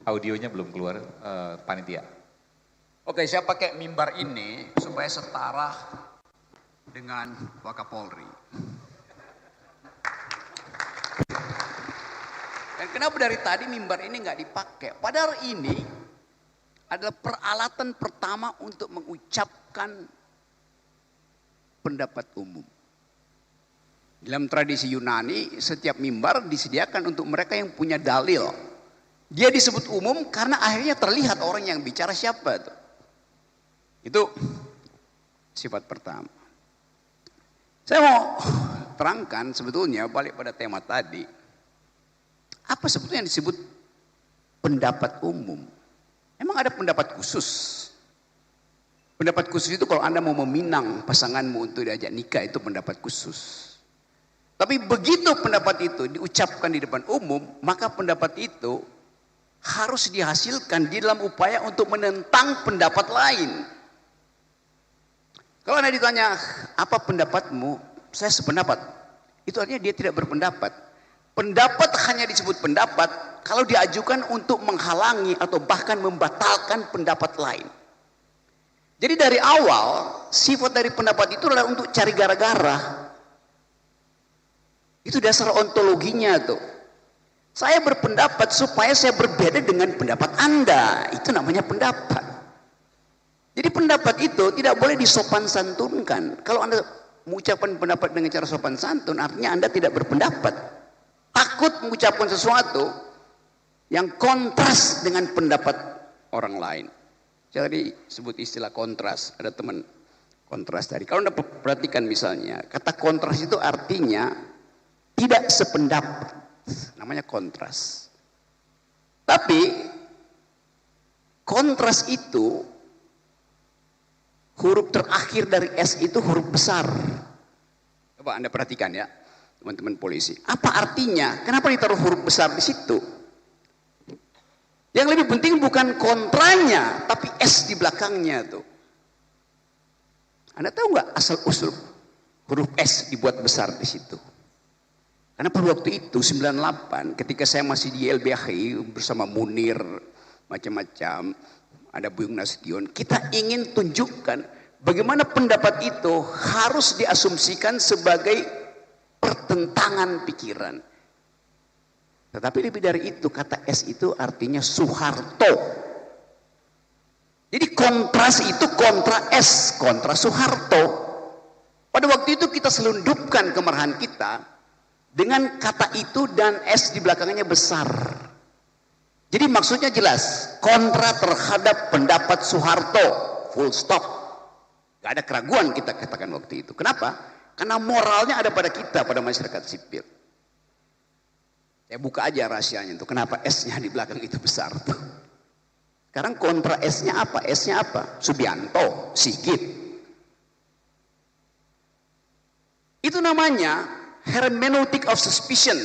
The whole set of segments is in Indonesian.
Audionya belum keluar, panitia. Oke, saya pakai mimbar ini supaya setara dengan Wakapolri. Dan kenapa dari tadi mimbar ini nggak dipakai? Padahal ini adalah peralatan pertama untuk mengucapkan pendapat umum. Dalam tradisi Yunani, setiap mimbar disediakan untuk mereka yang punya dalil. Dia disebut umum karena akhirnya terlihat orang yang bicara siapa tuh. Itu sifat pertama. Saya mau terangkan sebetulnya balik pada tema tadi. Apa sebetulnya yang disebut pendapat umum? Emang ada pendapat khusus? Pendapat khusus itu kalau Anda mau meminang pasanganmu untuk diajak nikah, itu pendapat khusus. Tapi begitu pendapat itu diucapkan di depan umum, maka pendapat itu harus dihasilkan di dalam upaya untuk menentang pendapat lain. Kalau Anda ditanya, apa pendapatmu? Saya sependapat. Itu artinya dia tidak berpendapat. Pendapat hanya disebut pendapat kalau diajukan untuk menghalangi atau bahkan membatalkan pendapat lain. Jadi dari awal, sifat dari pendapat itu adalah untuk cari gara-gara. Itu dasar ontologinya tuh. Saya berpendapat supaya saya berbeda dengan pendapat Anda. Itu namanya pendapat. Jadi pendapat itu tidak boleh disopan santunkan. Kalau Anda mengucapkan pendapat dengan cara sopan santun, artinya Anda tidak berpendapat. Takut mengucapkan sesuatu yang kontras dengan pendapat orang lain. Saya tadi sebut istilah kontras. Ada teman kontras tadi. Kalau Anda perhatikan misalnya, kata kontras itu artinya tidak sependapat. Namanya kontras. Tapi kontras itu huruf terakhir dari S itu huruf besar. Coba Anda perhatikan ya, teman-teman polisi. Apa artinya? Kenapa ditaruh huruf besar di situ? Yang lebih penting bukan kontranya, tapi S di belakangnya tuh. Anda tahu nggak asal usul huruf S dibuat besar di situ? Karena pada waktu itu 98 ketika saya masih di LBH bersama Munir macam-macam, ada Buyung Nasution, kita ingin tunjukkan bagaimana pendapat itu harus diasumsikan sebagai pertentangan pikiran. Tetapi lebih dari itu, kata S itu artinya Soeharto. Jadi kontras itu kontra S, kontra Soeharto. Pada waktu itu kita selundupkan kemarahan kita dengan kata itu dan S di belakangnya besar. Jadi maksudnya jelas, kontra terhadap pendapat Soeharto, full stop. Gak ada keraguan kita katakan waktu itu. Kenapa? Karena moralnya ada pada kita, pada masyarakat sipil. Saya buka aja rahasianya itu, kenapa S-nya di belakang itu besar. Sekarang kontra S-nya apa? S-nya apa? Subianto, Sigit. Itu namanya hermeneutic of suspicion.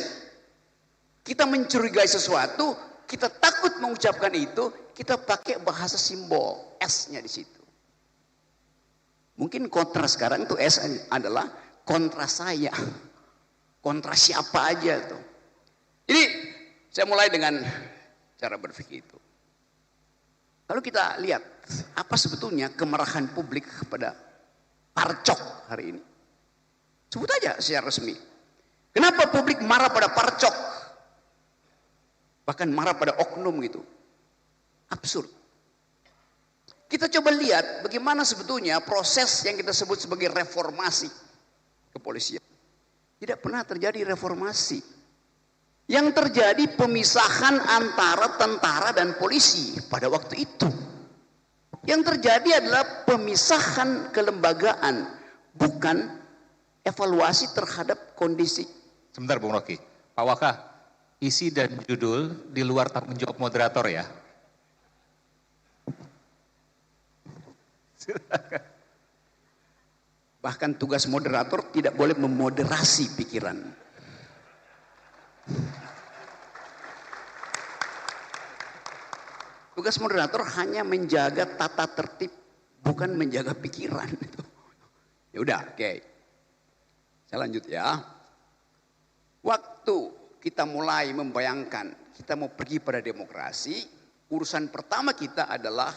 Kita mencurigai sesuatu, kita takut mengucapkan itu, kita pakai bahasa simbol S-nya di situ. Mungkin kontra sekarang itu S adalah kontra saya, kontra siapa aja tuh. Jadi saya mulai dengan cara berpikir itu. Kalau kita lihat apa sebetulnya kemarahan publik kepada Parcok hari ini, sebut aja secara resmi. Kenapa publik marah pada Parcok? Bahkan marah pada oknum gitu. Absurd. Kita coba lihat bagaimana sebetulnya proses yang kita sebut sebagai reformasi kepolisian. Tidak pernah terjadi reformasi. Yang terjadi pemisahan antara tentara dan polisi pada waktu itu. Yang terjadi adalah pemisahan kelembagaan, bukan evaluasi terhadap kondisi. Sebentar Bung Rocky. Pak Waka, isi dan judul di luar tanggung jawab moderator ya. Silakan. Bahkan tugas moderator tidak boleh memoderasi pikiran. Tugas moderator hanya menjaga tata tertib, bukan menjaga pikiran. Ya udah, oke. Saya lanjut ya. Waktu kita mulai membayangkan kita mau pergi pada demokrasi, urusan pertama kita adalah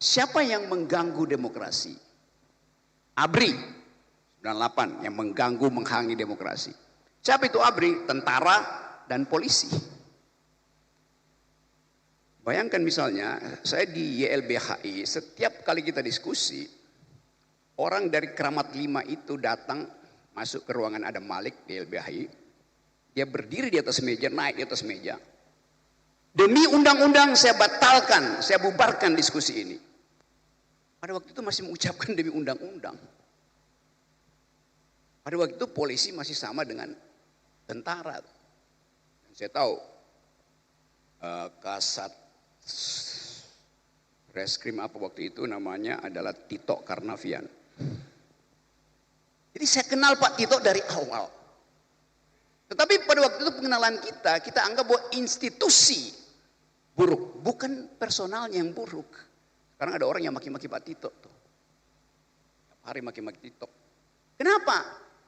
siapa yang mengganggu demokrasi? ABRI 98 yang mengganggu, menghalangi demokrasi. Siapa itu ABRI? Tentara dan polisi. Bayangkan misalnya, saya di YLBHI, setiap kali kita diskusi, orang dari Kramat 5 itu datang, masuk ke ruangan Adam Malik di YLBHI, dia berdiri di atas meja, naik di atas meja. Demi undang-undang saya batalkan, saya bubarkan diskusi ini. Pada waktu itu masih mengucapkan demi undang-undang. Pada waktu itu polisi masih sama dengan tentara. Dan saya tahu Kasat Reskrim apa waktu itu namanya adalah Tito Karnavian. Jadi saya kenal Pak Tito dari awal. Tetapi pada waktu itu pengenalan kita anggap bahwa institusi buruk, bukan personalnya yang buruk. Sekarang ada orang yang maki-maki Pak Tito tuh. Tiap hari maki-maki Tito. Kenapa?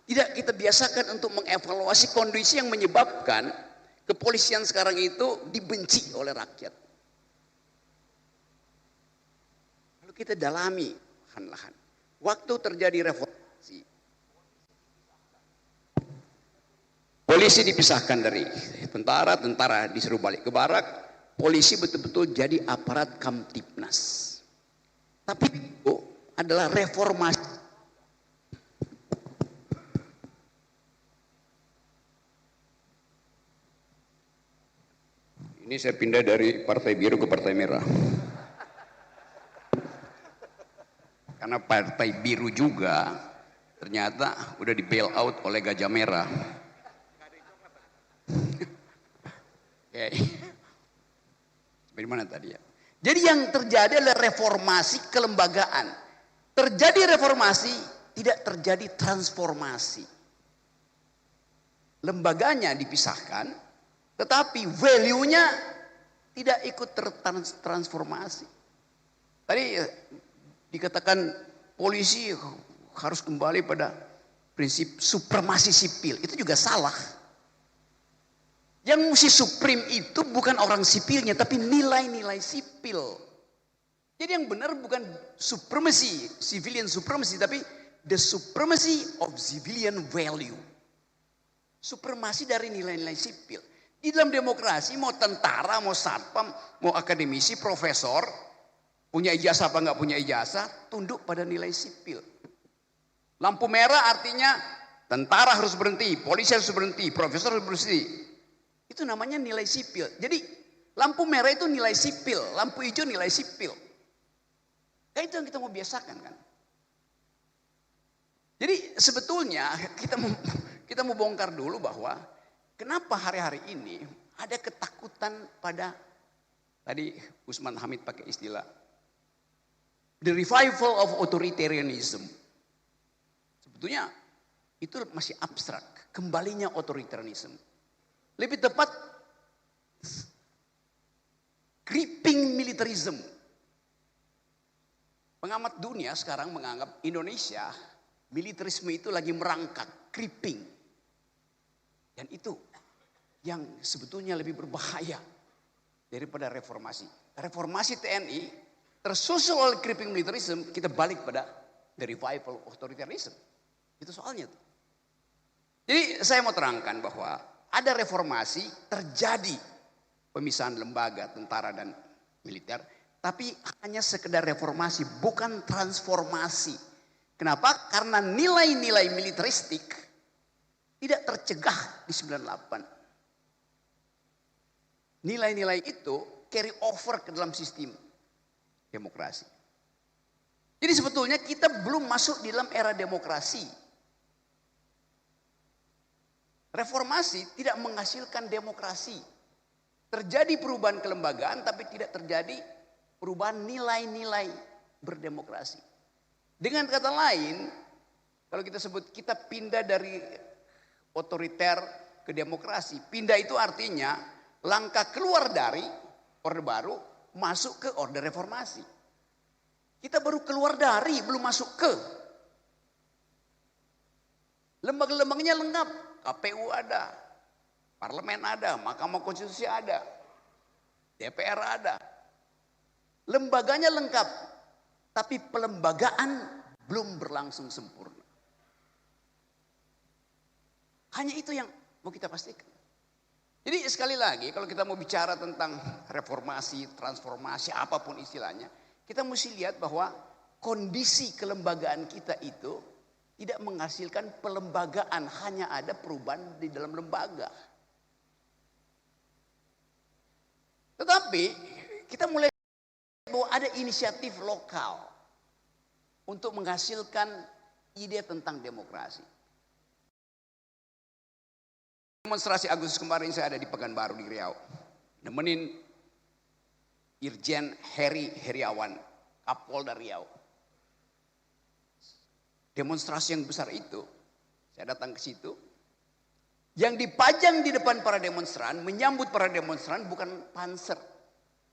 Tidak kita biasakan untuk mengevaluasi kondisi yang menyebabkan kepolisian sekarang itu dibenci oleh rakyat. Lalu kita dalami lahan-lahan. Waktu terjadi reformasi, polisi dipisahkan dari tentara, tentara disuruh balik ke barak, polisi betul-betul jadi aparat Kamtipnas. Tapi itu adalah reformasi. Ini saya pindah dari Partai Biru ke Partai Merah. Karena Partai Biru juga ternyata udah di bail out oleh Gajah Merah. Dari mana tadi ya? Jadi yang terjadi adalah reformasi kelembagaan. Terjadi reformasi, tidak terjadi transformasi. Lembaganya dipisahkan, tetapi value-nya tidak ikut tertransformasi. Tadi dikatakan polisi harus kembali pada prinsip supremasi sipil. Itu juga salah. Yang mesti supreme itu bukan orang sipilnya, tapi nilai-nilai sipil. Jadi yang benar bukan supremacy, civilian supremacy, tapi the supremacy of civilian value. Supremasi dari nilai-nilai sipil. Di dalam demokrasi mau tentara, mau satpam, mau akademisi, profesor, punya ijazah apa enggak punya ijazah, tunduk pada nilai sipil. Lampu merah artinya tentara harus berhenti, polisi harus berhenti, profesor harus berhenti. Itu namanya nilai sipil. Jadi lampu merah itu nilai sipil, lampu hijau nilai sipil. Kan itu yang kita mau biasakan kan. Jadi sebetulnya kita mau bongkar dulu bahwa kenapa hari-hari ini ada ketakutan pada, tadi Usman Hamid pakai istilah the revival of authoritarianism. Sebetulnya itu masih abstrak, kembalinya otoritarianisme. Lebih tepat creeping militarism. Pengamat dunia sekarang menganggap Indonesia militarisme itu lagi merangkak, creeping. Dan itu yang sebetulnya lebih berbahaya daripada reformasi. Reformasi TNI tersusul oleh creeping militarism, kita balik pada the revival of authoritarianism. Itu soalnya tuh. Jadi saya mau terangkan bahwa ada reformasi, terjadi pemisahan lembaga tentara dan militer, tapi hanya sekedar reformasi, bukan transformasi. Kenapa? Karena nilai-nilai militeristik tidak tercegah di 98. Nilai-nilai itu carry over ke dalam sistem demokrasi. Jadi sebetulnya kita belum masuk di dalam era demokrasi. Reformasi tidak menghasilkan demokrasi. Terjadi perubahan kelembagaan tapi tidak terjadi perubahan nilai-nilai berdemokrasi. Dengan kata lain, kalau kita sebut kita pindah dari otoriter ke demokrasi. Pindah itu artinya langkah keluar dari orde baru masuk ke orde reformasi. Kita baru keluar dari, belum masuk ke. Lembaga-lembaganya lengkap. KPU ada, parlemen ada, Mahkamah Konstitusi ada. DPR ada. Lembaganya lengkap, tapi pelembagaan belum berlangsung sempurna. Hanya itu yang mau kita pastikan. Jadi sekali lagi kalau kita mau bicara tentang reformasi, transformasi, apapun istilahnya, kita mesti lihat bahwa kondisi kelembagaan kita itu tidak menghasilkan pelembagaan, hanya ada perubahan di dalam lembaga. Tetapi kita mulai bahwa ada inisiatif lokal untuk menghasilkan ide tentang demokrasi. Demonstrasi Agustus kemarin saya ada di Pekanbaru di Riau. Nemenin Irjen Heri Heriawan, Kapolda Riau. Demonstrasi yang besar itu, saya datang ke situ. Yang dipajang di depan para demonstran, menyambut para demonstran bukan panser,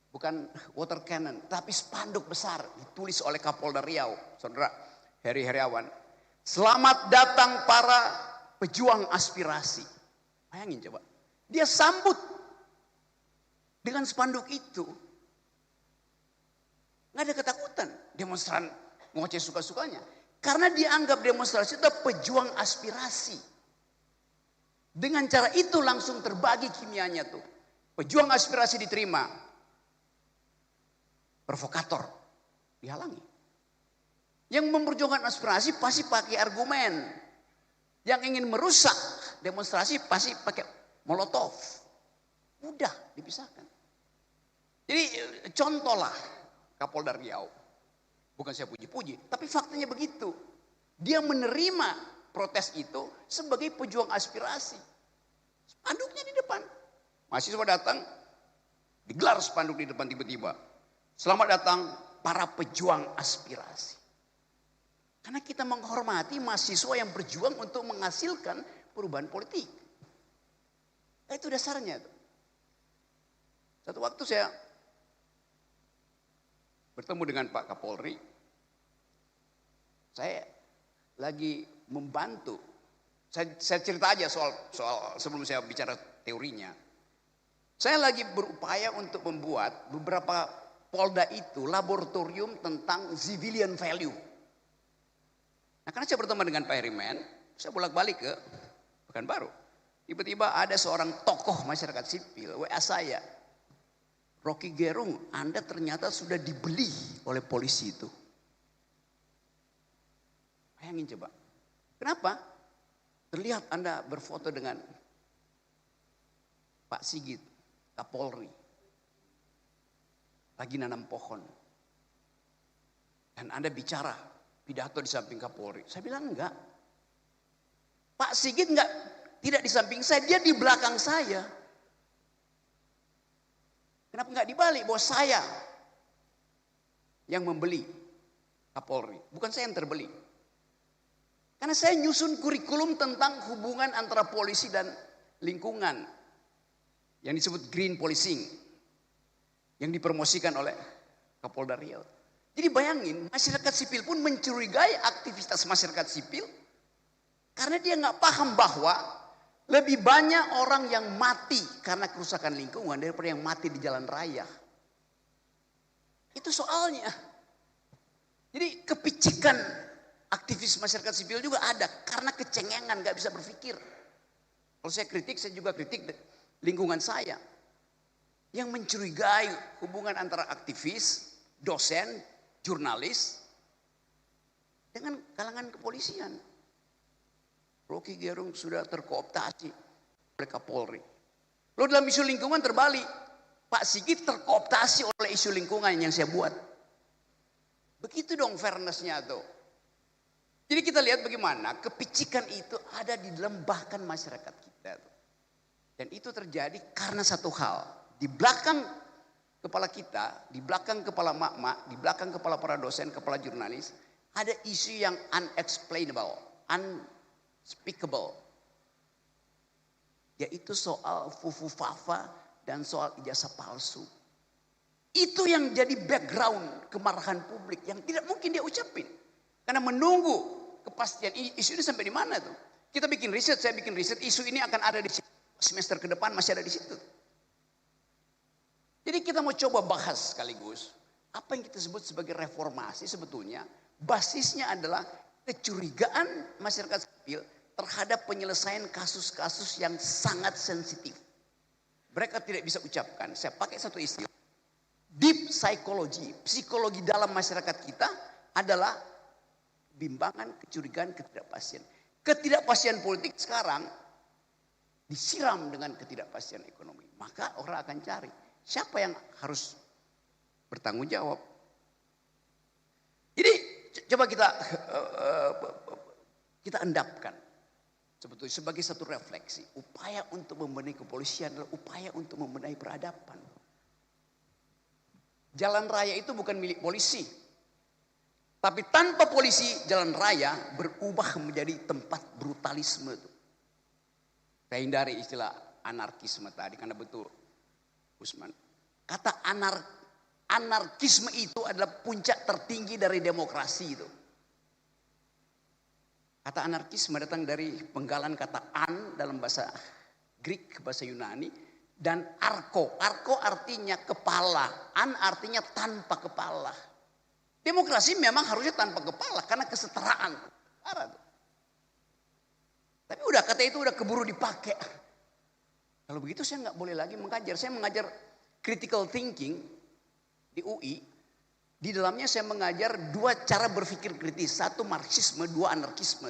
bukan water cannon, tapi spanduk besar ditulis oleh Kapolda Riau, Saudara Heri Heriawan. Selamat datang para pejuang aspirasi. Bayangin coba, dia sambut dengan spanduk itu. Nggak ada ketakutan, demonstran ngoceh suka-sukanya. Karena dia anggap demonstrasi itu pejuang aspirasi. Dengan cara itu langsung terbagi kimianya tuh. Pejuang aspirasi diterima. Provokator dihalangi. Yang memperjuangkan aspirasi pasti pakai argumen. Yang ingin merusak demonstrasi pasti pakai molotov. Mudah dipisahkan. Jadi contohlah Kapolda Riau. Bukan saya puji-puji, tapi faktanya begitu. Dia menerima protes itu sebagai pejuang aspirasi. Spanduknya di depan. Mahasiswa datang, digelar spanduk di depan tiba-tiba. Selamat datang para pejuang aspirasi. Karena kita menghormati mahasiswa yang berjuang untuk menghasilkan perubahan politik. Nah, itu dasarnya. Satu waktu saya bertemu dengan Pak Kapolri. Saya lagi membantu. Saya cerita aja soal sebelum saya bicara teorinya. Saya lagi berupaya untuk membuat beberapa Polda itu laboratorium tentang civilian value. Nah, karena saya bertemu dengan Pak Herimen, saya bolak-balik ke Pekanbaru. Tiba-tiba ada seorang tokoh masyarakat sipil, WA saya. Rocky Gerung, Anda ternyata sudah dibeli oleh polisi itu. Bayangin coba. Kenapa? Terlihat Anda berfoto dengan Pak Sigit, Kapolri. Lagi nanam pohon. Dan Anda bicara, pidato di samping Kapolri. Saya bilang enggak. Pak Sigit tidak di samping saya, dia di belakang saya. Kenapa enggak dibalik bahwa saya yang membeli Kapolri, bukan saya yang terbeli. Karena saya nyusun kurikulum tentang hubungan antara polisi dan lingkungan yang disebut green policing yang dipromosikan oleh Kapolda Riau. Jadi bayangin, masyarakat sipil pun mencurigai aktivitas masyarakat sipil karena dia nggak paham bahwa lebih banyak orang yang mati karena kerusakan lingkungan daripada yang mati di jalan raya. Itu soalnya. Jadi kepicikan aktivis masyarakat sipil juga ada karena kecengengan, nggak bisa berpikir. Kalau saya kritik, saya juga kritik lingkungan saya yang mencurigai hubungan antara aktivis, dosen, jurnalis dengan kalangan kepolisian. Rocky Gerung sudah terkooptasi oleh Kapolri. Lalu dalam isu lingkungan terbalik, Pak Sigit terkooptasi oleh isu lingkungan yang saya buat. Begitu dong fairness-nya tuh. Jadi kita lihat bagaimana kepicikan itu ada di dalam bahkan masyarakat kita. Dan itu terjadi karena satu hal. Di belakang kepala kita, di belakang kepala mak-mak, di belakang kepala para dosen, kepala jurnalis, ada isu yang unexplainable, unspeakable. Yaitu soal fufu-fafa dan soal ijazah palsu. Itu yang jadi background kemarahan publik yang tidak mungkin dia ucapin. Karena menunggu kepastian isu ini sampai di mana tuh. Kita bikin riset, saya bikin riset, isu ini akan ada di semester ke depan masih ada di situ. Jadi kita mau coba bahas sekaligus apa yang kita sebut sebagai reformasi sebetulnya basisnya adalah kecurigaan masyarakat sipil terhadap penyelesaian kasus-kasus yang sangat sensitif. Mereka tidak bisa ucapkan, saya pakai satu istilah, deep psychology, psikologi dalam masyarakat kita adalah bimbangan, kecurigaan, ketidakpastian. Ketidakpastian politik sekarang disiram dengan ketidakpastian ekonomi. Maka orang akan cari siapa yang harus bertanggung jawab. Jadi coba kita endapkan sebetulnya sebagai satu refleksi. Upaya untuk membenahi kepolisian adalah upaya untuk membenahi peradaban. Jalan raya itu bukan milik polisi. Tapi tanpa polisi jalan raya berubah menjadi tempat brutalisme. Saya hindari istilah anarkisme tadi karena betul Usman. Kata anarkisme itu adalah puncak tertinggi dari demokrasi itu. Kata anarkisme datang dari penggalan kata an dalam bahasa Greek, bahasa Yunani. Dan arko. Arko artinya kepala. An artinya tanpa kepala. Demokrasi memang harusnya tanpa kepala karena kesetaraan. Tapi udah kata itu udah keburu dipakai. Kalau begitu saya nggak boleh lagi mengajar. Saya mengajar critical thinking di UI. Di dalamnya saya mengajar dua cara berpikir kritis. Satu Marxisme, dua anarkisme.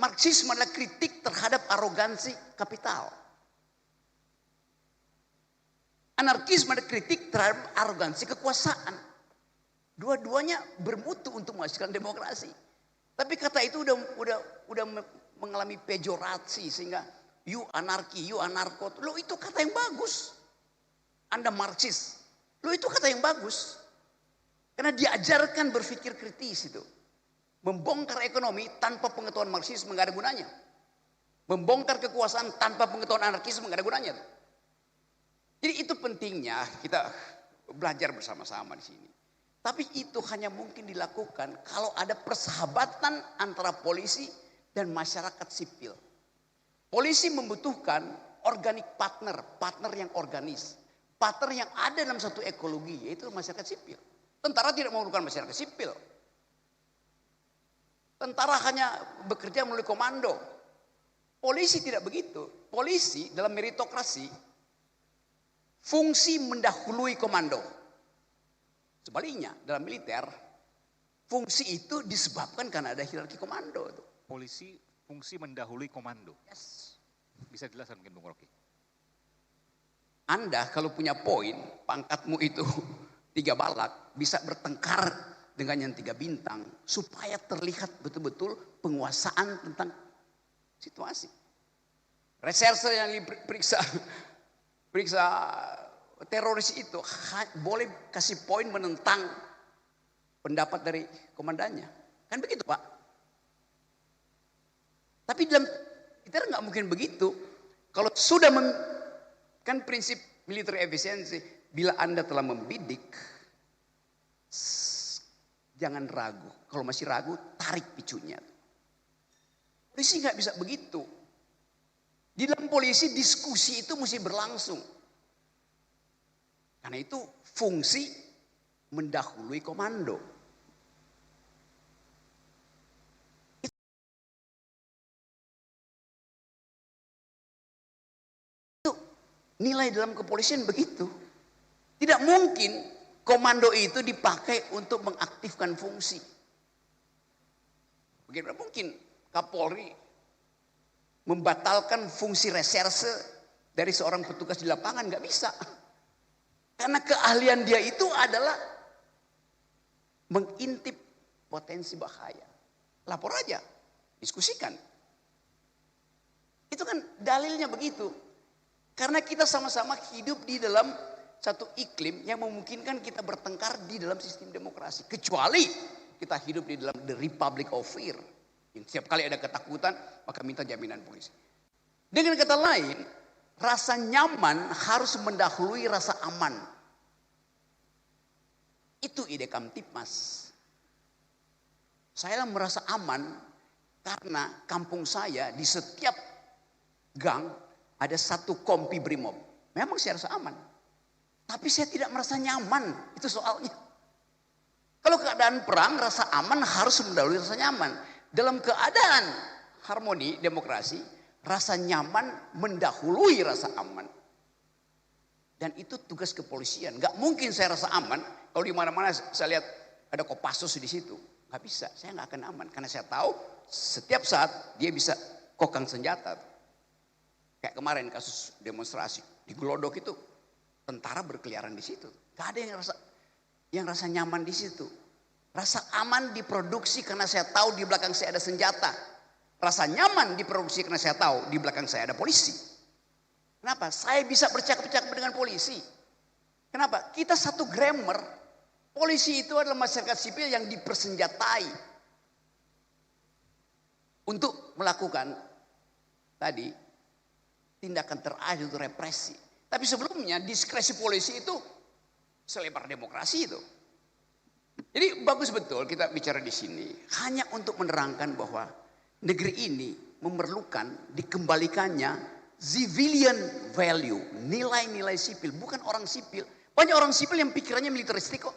Marxisme adalah kritik terhadap arogansi kapital. Anarkisme adalah kritik terhadap arogansi kekuasaan. Dua-duanya bermutu untuk menghasilkan demokrasi. Tapi kata itu udah mengalami pejorasi sehingga you anarki, you anarko. Lo itu kata yang bagus. Anda Marxis. Lo itu kata yang bagus. Karena diajarkan berpikir kritis itu. Membongkar ekonomi tanpa pengetahuan Marxisme nggak ada gunanya. Membongkar kekuasaan tanpa pengetahuan anarkisme nggak ada gunanya. Jadi itu pentingnya kita belajar bersama-sama di sini. Tapi itu hanya mungkin dilakukan kalau ada persahabatan antara polisi dan masyarakat sipil. Polisi membutuhkan organic partner, partner yang organis. Partner yang ada dalam satu ekologi, yaitu masyarakat sipil. Tentara tidak memerlukan masyarakat sipil. Tentara hanya bekerja melalui komando. Polisi tidak begitu. Polisi dalam meritokrasi, fungsi mendahului komando. Sebaliknya dalam militer, fungsi itu disebabkan karena ada hierarki komando. Polisi fungsi mendahului komando. Yes. Bisa jelaskan mungkin Bung Rocky? Anda kalau punya poin, pangkatmu itu 3 balak, bisa bertengkar dengan yang 3 bintang. Supaya terlihat betul-betul penguasaan tentang situasi. Reserse yang diperiksa teroris itu boleh kasih poin menentang pendapat dari komandannya. Kan begitu Pak. Tapi dalam kita nggak mungkin begitu. Kalau sudah kan prinsip military efisiensi, bila Anda telah membidik, jangan ragu. Kalau masih ragu, tarik picunya. Polisi nggak bisa begitu. Di dalam polisi diskusi itu mesti berlangsung. Karena itu fungsi mendahului komando. Itu nilai dalam kepolisian begitu. Tidak mungkin komando itu dipakai untuk mengaktifkan fungsi. Bagaimana mungkin Kapolri membatalkan fungsi reserse dari seorang petugas di lapangan? Nggak bisa. Karena keahlian dia itu adalah mengintip potensi bahaya. Lapor aja, diskusikan. Itu kan dalilnya begitu. Karena kita sama-sama hidup di dalam satu iklim yang memungkinkan kita bertengkar di dalam sistem demokrasi. Kecuali kita hidup di dalam the republic of fear. Yang setiap kali ada ketakutan, maka minta jaminan polisi. Dengan kata lain, rasa nyaman harus mendahului rasa aman. Itu ide Kamtipmas. Saya merasa aman karena kampung saya di setiap gang ada satu kompi brimob. Memang saya rasa aman. Tapi saya tidak merasa nyaman, itu soalnya. Kalau keadaan perang, rasa aman harus mendahului rasa nyaman. Dalam keadaan harmoni, demokrasi, rasa nyaman mendahului rasa aman. Dan itu tugas kepolisian. Gak mungkin saya rasa aman kalau di mana-mana saya lihat ada Kopassus di situ. Gak bisa, saya gak akan aman. Karena saya tahu setiap saat dia bisa kokang senjata. Kayak kemarin kasus demonstrasi di Glodok itu, tentara berkeliaran di situ. Gak ada yang rasa nyaman di situ. Rasa aman diproduksi karena saya tahu di belakang saya ada senjata. Rasa nyaman diproduksi karena saya tahu di belakang saya ada polisi. Kenapa? Saya bisa bercakap-cakap dengan polisi. Kenapa? Kita satu grammar. Polisi itu adalah masyarakat sipil yang dipersenjatai untuk melakukan tadi tindakan terakhir itu represi. Tapi sebelumnya diskresi polisi itu selebar demokrasi itu. Jadi bagus betul kita bicara di sini hanya untuk menerangkan bahwa negeri ini memerlukan dikembalikannya civilian value, nilai-nilai sipil, bukan orang sipil. Banyak orang sipil yang pikirannya militeristik kok.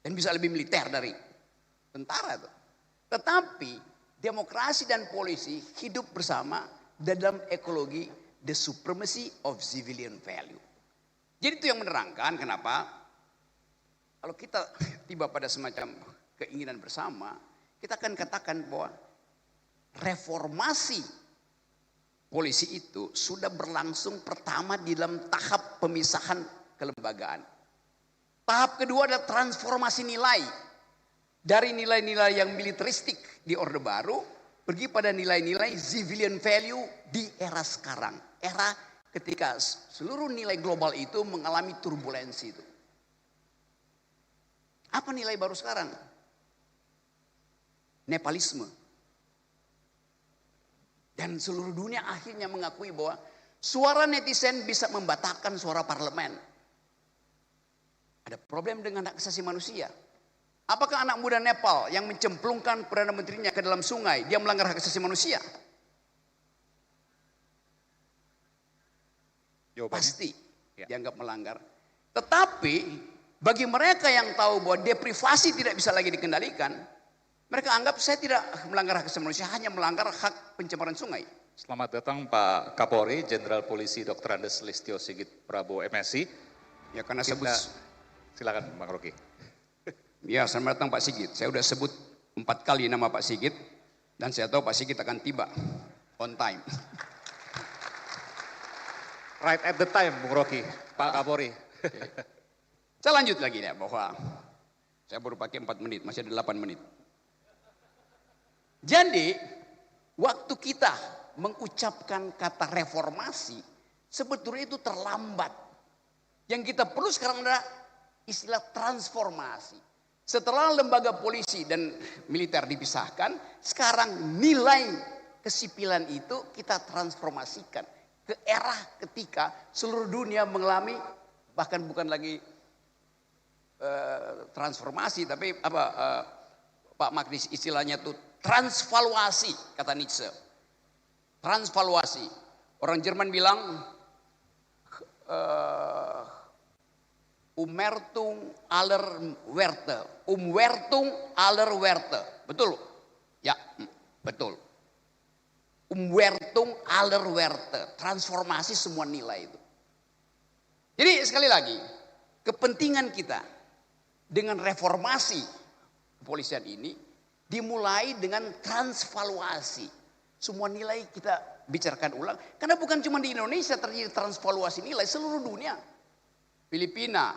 Dan bisa lebih militer dari tentara tuh. Tetapi demokrasi dan polisi hidup bersama dalam ekologi the supremacy of civilian value. Jadi itu yang menerangkan kenapa kalau kita tiba pada semacam keinginan bersama, kita akan katakan bahwa reformasi polisi itu sudah berlangsung pertama di dalam tahap pemisahan kelembagaan. Tahap kedua adalah transformasi nilai. Dari nilai-nilai yang militeristik di Orde Baru, pergi pada nilai-nilai civilian value di era sekarang. Era ketika seluruh nilai global itu mengalami turbulensi itu. Apa nilai baru sekarang? Nepalisme. Dan seluruh dunia akhirnya mengakui bahwa suara netizen bisa membatalkan suara parlemen. Ada problem dengan hak asasi manusia. Apakah anak muda Nepal yang mencemplungkan Perdana Menterinya ke dalam sungai, dia melanggar hak asasi manusia? Jawabannya? Pasti Ya. dianggap melanggar. Tetapi bagi mereka yang tahu bahwa deprivasi tidak bisa lagi dikendalikan, mereka anggap saya tidak melanggar hak asasi manusia, hanya melanggar hak pencemaran sungai. Selamat datang Pak Kapolri, Jenderal Polisi Dr. Andes Listio Sigit Prabowo MSI. Ya karena Silakan Bang Rocky. Ya selamat datang Pak Sigit. Saya sudah sebut 4 kali nama Pak Sigit. Dan saya tahu Pak Sigit akan tiba on time. Right at the time Bung Rocky, Pak Kapolri. Saya lanjut lagi ya bahwa saya baru pakai 4 menit, masih ada 8 menit. Jadi waktu kita mengucapkan kata reformasi, sebetulnya itu terlambat. Yang kita perlu sekarang adalah istilah transformasi. Setelah lembaga polisi dan militer dipisahkan, sekarang nilai kesipilan itu kita transformasikan ke era ketika seluruh dunia mengalami bahkan bukan lagi transformasi, tapi Pak Magnis istilahnya itu transvaluasi, kata Nietzsche. Transvaluasi. Orang Jerman bilang Umwertung aller Werte. Umwertung aller Werte. Betul? Ya, betul. Umwertung aller Werte. Transformasi semua nilai itu. Jadi sekali lagi, kepentingan kita dengan reformasi kepolisian ini dimulai dengan transvaluasi. Semua nilai kita bicarakan ulang. Karena bukan cuma di Indonesia terjadi transvaluasi nilai, seluruh dunia. Filipina,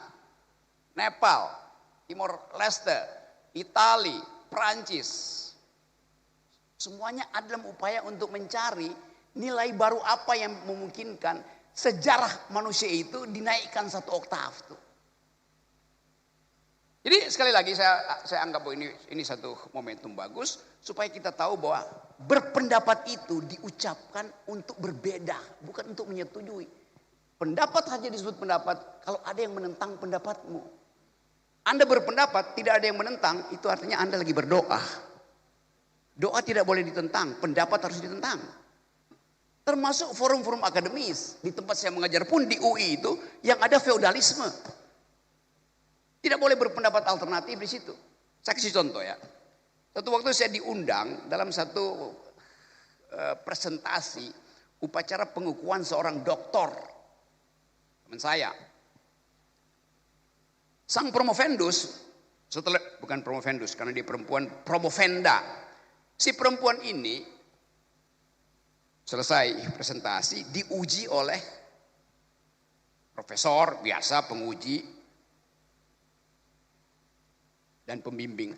Nepal, Timor Leste, Itali, Prancis. Semuanya ada dalam upaya untuk mencari nilai baru apa yang memungkinkan sejarah manusia itu dinaikkan 1 oktav tuh. Jadi sekali lagi saya anggap bahwa ini satu momentum bagus supaya kita tahu bahwa berpendapat itu diucapkan untuk berbeda, bukan untuk menyetujui. Pendapat hanya disebut pendapat kalau ada yang menentang pendapatmu. Anda berpendapat tidak ada yang menentang, itu artinya Anda lagi berdoa. Doa tidak boleh ditentang, pendapat harus ditentang. Termasuk forum-forum akademis. Di tempat saya mengajar pun di UI itu yang ada feodalisme. Tidak boleh berpendapat alternatif di situ. Saya kasih contoh ya. Satu waktu saya diundang dalam satu presentasi upacara pengukuhan seorang doktor. Teman saya. Sang promovendus, bukan promovendus karena dia perempuan, promovenda. Si perempuan ini selesai presentasi diuji oleh profesor biasa, penguji dan pembimbing.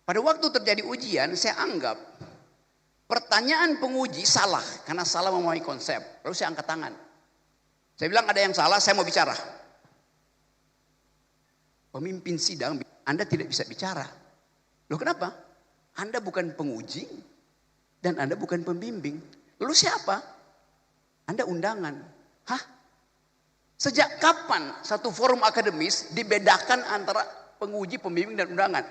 Pada waktu terjadi ujian, saya anggap pertanyaan penguji salah karena salah memahami konsep. Lalu saya angkat tangan. Saya bilang ada yang salah, saya mau bicara. Pemimpin sidang, Anda tidak bisa bicara. Loh kenapa? Anda bukan penguji dan Anda bukan pembimbing. Lalu siapa? Anda undangan. Hah? Sejak kapan satu forum akademis dibedakan antara penguji, pembimbing dan undangan?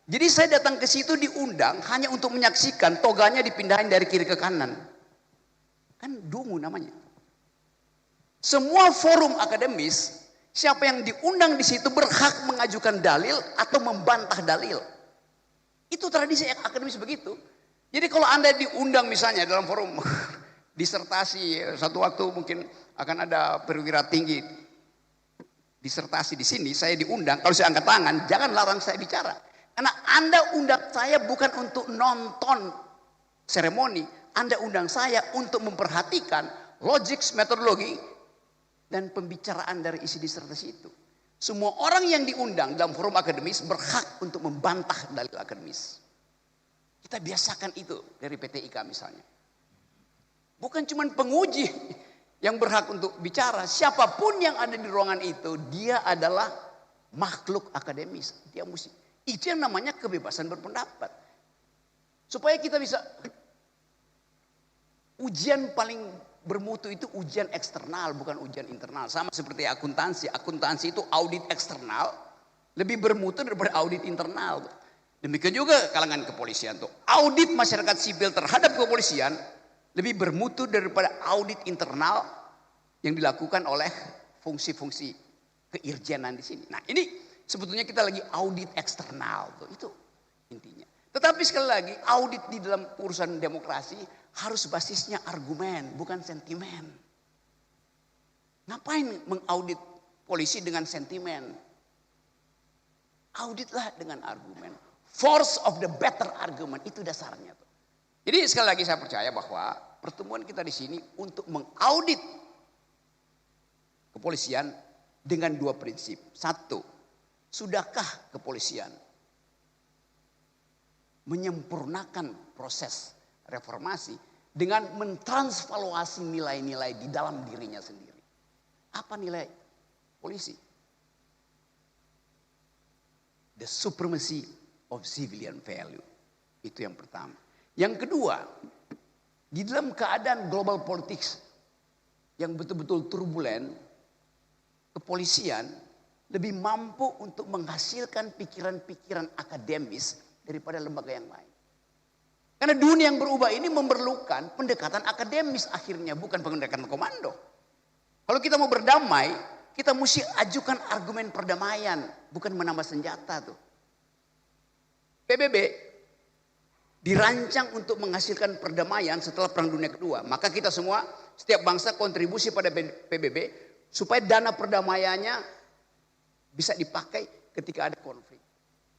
Jadi saya datang ke situ diundang hanya untuk menyaksikan toganya dipindahin dari kiri ke kanan. Kan dungu namanya. Semua forum akademis, siapa yang diundang di situ berhak mengajukan dalil atau membantah dalil. Itu tradisi akademis begitu. Jadi kalau Anda diundang misalnya dalam forum disertasi, satu waktu mungkin akan ada perwira tinggi disertasi di sini, saya diundang, kalau saya angkat tangan, jangan larang saya bicara. Karena Anda undang saya bukan untuk nonton seremoni, Anda undang saya untuk memperhatikan logik, metodologi, dan pembicaraan dari isi disertasi itu. Semua orang yang diundang dalam forum akademis berhak untuk membantah dalil akademis. Kita biasakan itu dari PT IKA misalnya. Bukan cuma penguji yang berhak untuk bicara. Siapapun yang ada di ruangan itu, dia adalah makhluk akademis. Dia mesti. Itu yang namanya kebebasan berpendapat. Supaya kita bisa. Ujian paling bermutu itu ujian eksternal, bukan ujian internal. Sama seperti akuntansi. Akuntansi itu audit eksternal lebih bermutu daripada audit internal. Demikian juga kalangan kepolisian tuh. Audit masyarakat sipil terhadap kepolisian lebih bermutu daripada audit internal yang dilakukan oleh fungsi-fungsi keirjenan di sini. Nah, ini sebetulnya kita lagi audit eksternal tuh, itu intinya. Tetapi sekali lagi audit di dalam urusan demokrasi harus basisnya argumen, bukan sentimen. Ngapain mengaudit polisi dengan sentimen? Auditlah dengan argumen. Force of the better argument, itu dasarnya tuh. Jadi sekali lagi saya percaya bahwa pertemuan kita di sini untuk mengaudit kepolisian dengan dua prinsip. Satu, sudahkah kepolisian menyempurnakan proses reformasi dengan mentransvaluasi nilai-nilai di dalam dirinya sendiri. Apa nilai polisi? The supremacy of civilian value. Itu yang pertama. Yang kedua, di dalam keadaan global politics yang betul-betul turbulen, kepolisian lebih mampu untuk menghasilkan pikiran-pikiran akademis daripada lembaga yang lain. Karena dunia yang berubah ini memerlukan pendekatan akademis akhirnya, bukan pendekatan komando. Kalau kita mau berdamai, kita mesti ajukan argumen perdamaian, bukan menambah senjata tuh. PBB dirancang untuk menghasilkan perdamaian setelah Perang Dunia Kedua. Maka kita semua, setiap bangsa kontribusi pada PBB supaya dana perdamaiannya bisa dipakai ketika ada konflik.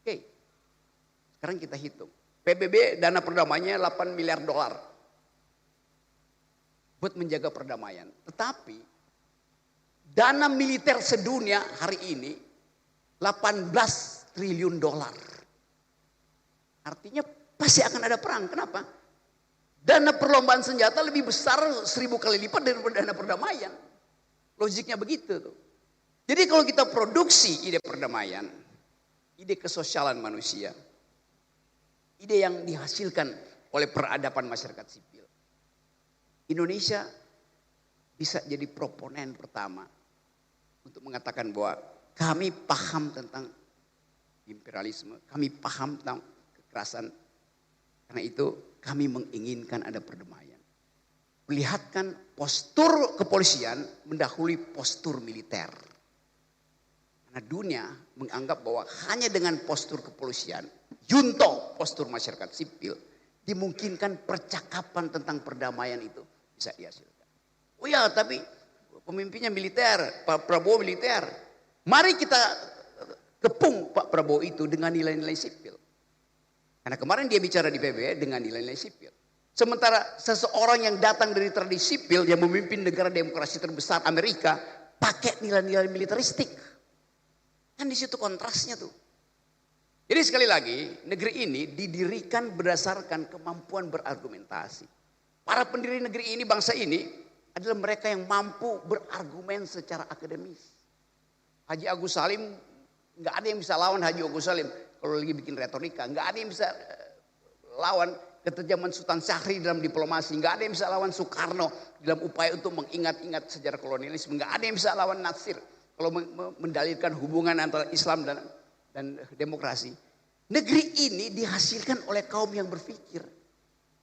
Oke. Sekarang kita hitung. PBB dana perdamaiannya 8 miliar dolar. Buat menjaga perdamaian. Tetapi dana militer sedunia hari ini 18 triliun dolar. Artinya pasti akan ada perang. Kenapa? Dana perlombaan senjata lebih besar 1000 kali lipat daripada dana perdamaian. Logiknya begitu tuh. Jadi kalau kita produksi ide perdamaian, ide kesosialan manusia, ide yang dihasilkan oleh peradaban masyarakat sipil, Indonesia bisa jadi proponen pertama untuk mengatakan bahwa kami paham tentang imperialisme, kami paham tentang kekerasan. Karena itu kami menginginkan ada perdamaian. perlihatkan postur kepolisian mendahului postur militer. Karena dunia menganggap bahwa hanya dengan postur kepolisian, junto postur masyarakat sipil, dimungkinkan percakapan tentang perdamaian itu bisa dihasilkan. Oh ya, tapi pemimpinnya militer, Pak Prabowo militer. Mari kita kepung Pak Prabowo itu dengan nilai-nilai sipil. Karena kemarin dia bicara di PBB dengan nilai-nilai sipil. Sementara seseorang yang datang dari tradisi sipil yang memimpin negara demokrasi terbesar Amerika pakai nilai-nilai militeristik. Kan di situ kontrasnya tuh. Jadi sekali lagi, negeri ini didirikan berdasarkan kemampuan berargumentasi. Para pendiri negeri ini, bangsa ini adalah mereka yang mampu berargumen secara akademis. Haji Agus Salim, nggak ada yang bisa lawan Haji Agus Salim kalau lagi bikin retorika. Nggak ada yang bisa lawan ketajaman Sultan Syahrir dalam diplomasi. Nggak ada yang bisa lawan Soekarno dalam upaya untuk mengingat-ingat sejarah kolonialisme. Nggak ada yang bisa lawan Natsir kalau mendalilkan hubungan antara Islam dan demokrasi. Negeri ini dihasilkan oleh kaum yang berpikir.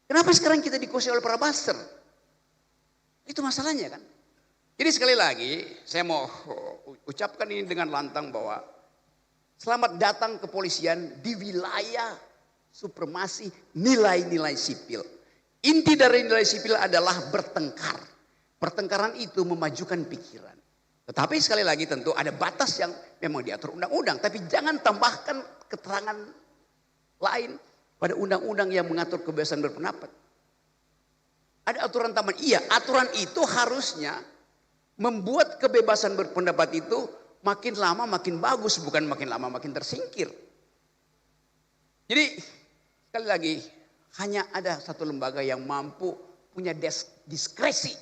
Kenapa sekarang kita dikuasai oleh para baser? Itu masalahnya kan. Jadi sekali lagi saya mau ucapkan ini dengan lantang bahwa selamat datang kepolisian di wilayah supremasi nilai-nilai sipil. Inti dari nilai sipil adalah bertengkar. Pertengkaran itu memajukan pikiran. Tetapi sekali lagi tentu ada batas yang memang diatur undang-undang. Tapi jangan tambahkan keterangan lain pada undang-undang yang mengatur kebebasan berpendapat. Ada aturan tambahan. Iya, aturan itu harusnya membuat kebebasan berpendapat itu makin lama makin bagus. Bukan makin lama makin tersingkir. Jadi sekali lagi hanya ada satu lembaga yang mampu punya diskresi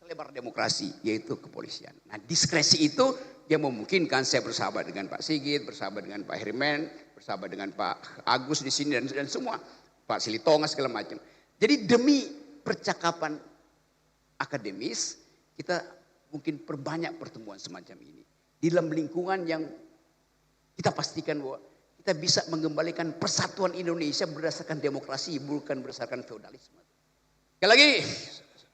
lebar demokrasi, yaitu kepolisian. Nah, diskresi itu yang memungkinkan saya bersahabat dengan Pak Sigit, bersahabat dengan Pak Herman, bersahabat dengan Pak Agus di sini dan semua, Pak Silitonga segala macam. Jadi demi percakapan akademis kita mungkin perbanyak pertemuan semacam ini di dalam lingkungan yang kita pastikan bahwa kita bisa mengembalikan persatuan Indonesia berdasarkan demokrasi, bukan berdasarkan feodalisme. Sekali lagi,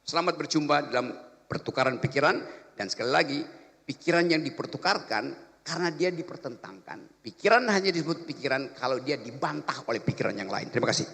selamat berjumpa dalam pertukaran pikiran. Dan sekali lagi, pikiran yang dipertukarkan karena dia dipertentangkan. Pikiran hanya disebut pikiran kalau dia dibantah oleh pikiran yang lain. Terima kasih.